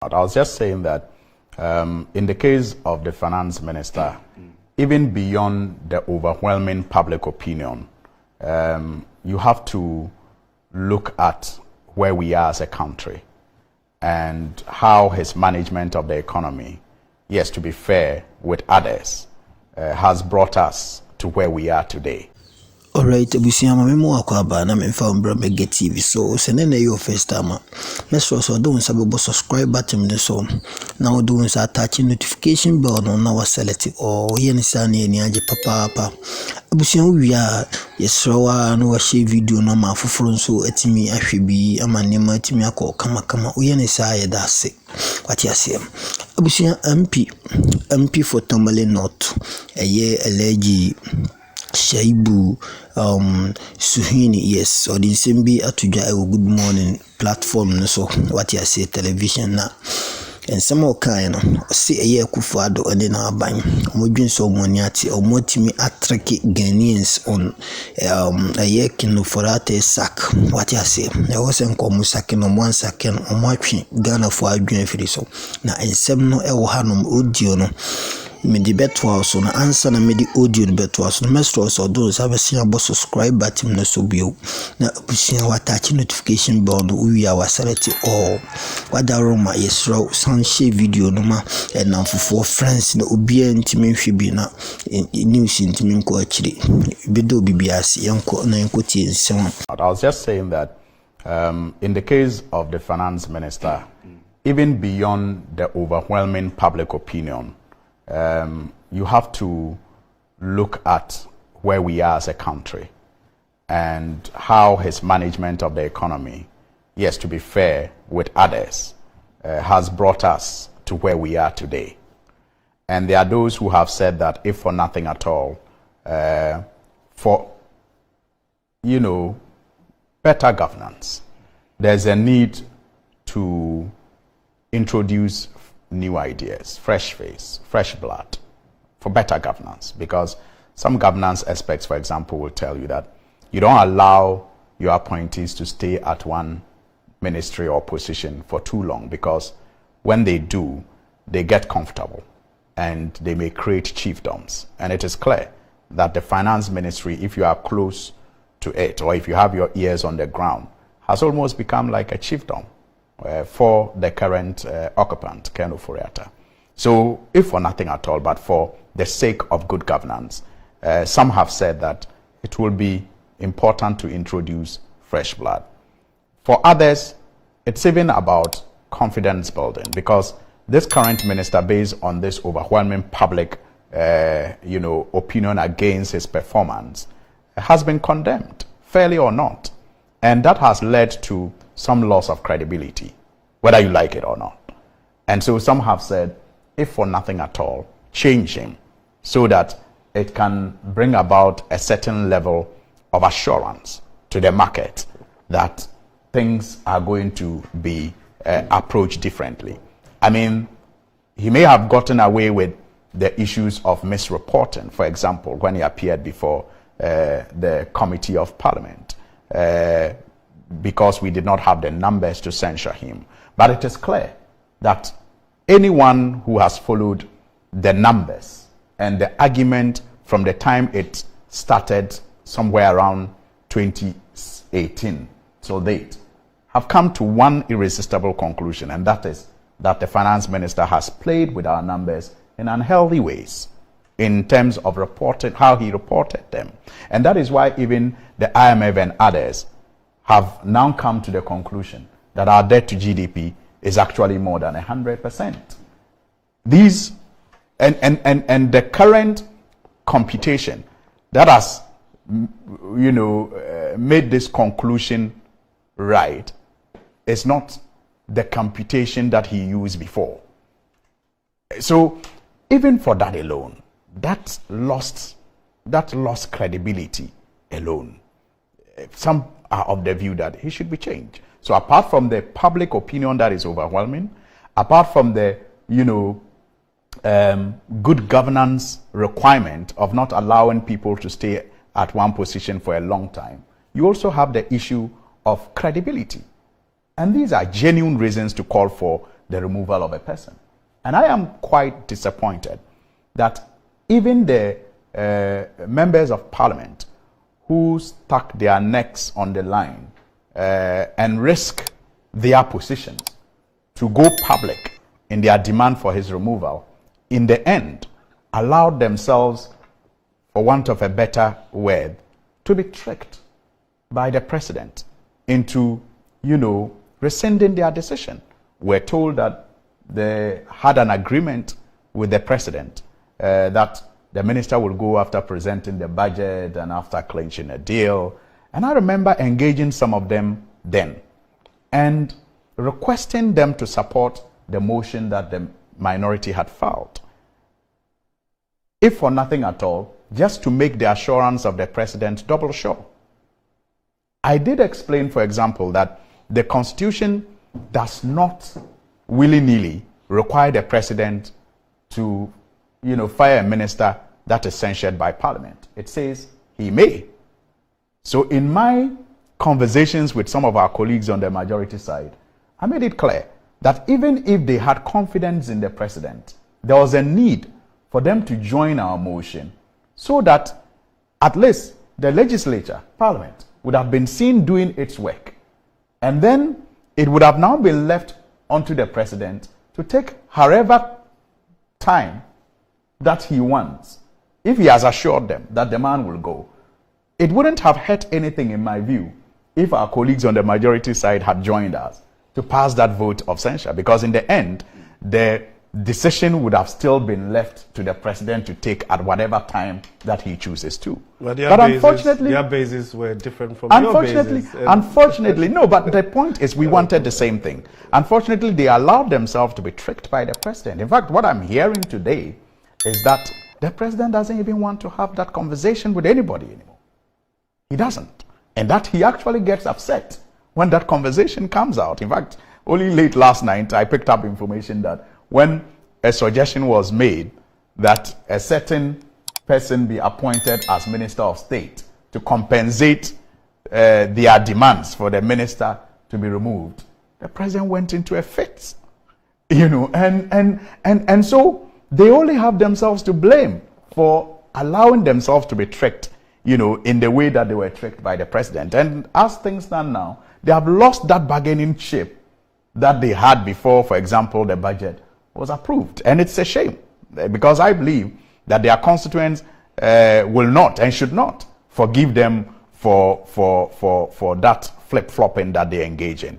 I was just saying that in the case of the finance minister, even beyond the overwhelming public opinion, you have to look at where we are as a country and how his management of the economy, yes, to be fair with others, has brought us to where we are today. Alright, Busiama memo akwaba na memfa umbra mege TV. So senene yo first time. So do subscribe button so now do attach notification bell no na select or yen sani ni aje papa. Busiama we are yesrawa no share video no ma foforo so etimi ahwebi ama nema etimi akọ kama yen sa ye dase. What you say? Busiama MP for Tamale North eye eleji Shaibu Suhini, yes, or the same be at good morning platform, so what you say television now. And some more kind see a year Akuffo Addo and then our bang Mojun so moniati or motimi attraki Ghanaians on a year kino for that sack. What you say? There wasn't come second on 1 second or watching Ghana for a dream so now and some no hanum audio no. Me the beto so na answer na me the audio no beto so na mestro so do have seen about subscribe button na so bio na busia attach notification bell no we are select all wada roma yesro san share video no ma na for friends na obi antimi hwe bi na news ntimi nko akire bedo bibiase yanko na yanko tie nsem. I was just saying that in the case of the finance minister, even beyond the overwhelming public opinion, you have to look at where we are as a country and how his management of the economy, yes, to be fair with others, has brought us to where we are today. And there are those who have said that if for nothing at all, for, better governance, there's a need to introduce new ideas, fresh face, fresh blood for better governance. Because some governance aspects, for example, will tell you that you don't allow your appointees to stay at one ministry or position for too long, because when they do, they get comfortable and they may create chiefdoms. And it is clear that the finance ministry, if you are close to it or if you have your ears on the ground, has almost become like a chiefdom for the current occupant, Ken Ofori-Atta. So, if for nothing at all, but for the sake of good governance, some have said that it will be important to introduce fresh blood. For others, it's even about confidence building, because this current minister, based on this overwhelming public, opinion against his performance, has been condemned, fairly or not, and that has led to some loss of credibility, whether you like it or not. And so some have said, if for nothing at all, change him so that it can bring about a certain level of assurance to the market that things are going to be approached differently. I mean, he may have gotten away with the issues of misreporting, for example, when he appeared before the Committee of Parliament, because we did not have the numbers to censure him. But it is clear that anyone who has followed the numbers and the argument from the time it started somewhere around 2018 till date have come to one irresistible conclusion, and that is that the finance minister has played with our numbers in unhealthy ways in terms of reporting, how he reported them. And that is why even the IMF and others have now come to the conclusion that our debt to GDP is actually more than 100%. These and the current computation that has made this conclusion right is not the computation that he used before. So even for that alone, that lost credibility alone. Some are of the view that he should be changed. So apart from the public opinion that is overwhelming, apart from the good governance requirement of not allowing people to stay at one position for a long time, you also have the issue of credibility. And these are genuine reasons to call for the removal of a person. And I am quite disappointed that even the members of parliament who stuck their necks on the line and risk their positions to go public in their demand for his removal, in the end, allowed themselves, for want of a better word, to be tricked by the president into, rescinding their decision. We're told that they had an agreement with the president that the minister will go after presenting the budget and after clinching a deal. And I remember engaging some of them then and requesting them to support the motion that the minority had filed. If for nothing at all, just to make the assurance of the president double sure. I did explain, for example, that the Constitution does not willy-nilly require the president to, fire a minister that is censured by Parliament. It says he may. So in my conversations with some of our colleagues on the majority side, I made it clear that even if they had confidence in the president, there was a need for them to join our motion so that at least the legislature, Parliament, would have been seen doing its work. And then it would have now been left onto the president to take however time that he wants. If he has assured them that the man will go, it wouldn't have hurt anything, in my view, if our colleagues on the majority side had joined us to pass that vote of censure, because in the end, the decision would have still been left to the president to take at whatever time that he chooses to. But unfortunately, their bases were different from your bases. Unfortunately, no, but the point is we wanted the same thing. Unfortunately, they allowed themselves to be tricked by the president. In fact, what I'm hearing today is that the president doesn't even want to have that conversation with anybody anymore. He doesn't. And that he actually gets upset when that conversation comes out. In fact, only late last night, I picked up information that when a suggestion was made that a certain person be appointed as Minister of State to compensate their demands for the minister to be removed, the president went into a fit. And so they only have themselves to blame for allowing themselves to be tricked, in the way that they were tricked by the president. And as things stand now, they have lost that bargaining chip that they had before, for example, the budget was approved. And it's a shame, because I believe that their constituents will not and should not forgive them for that flip-flopping that they engage in.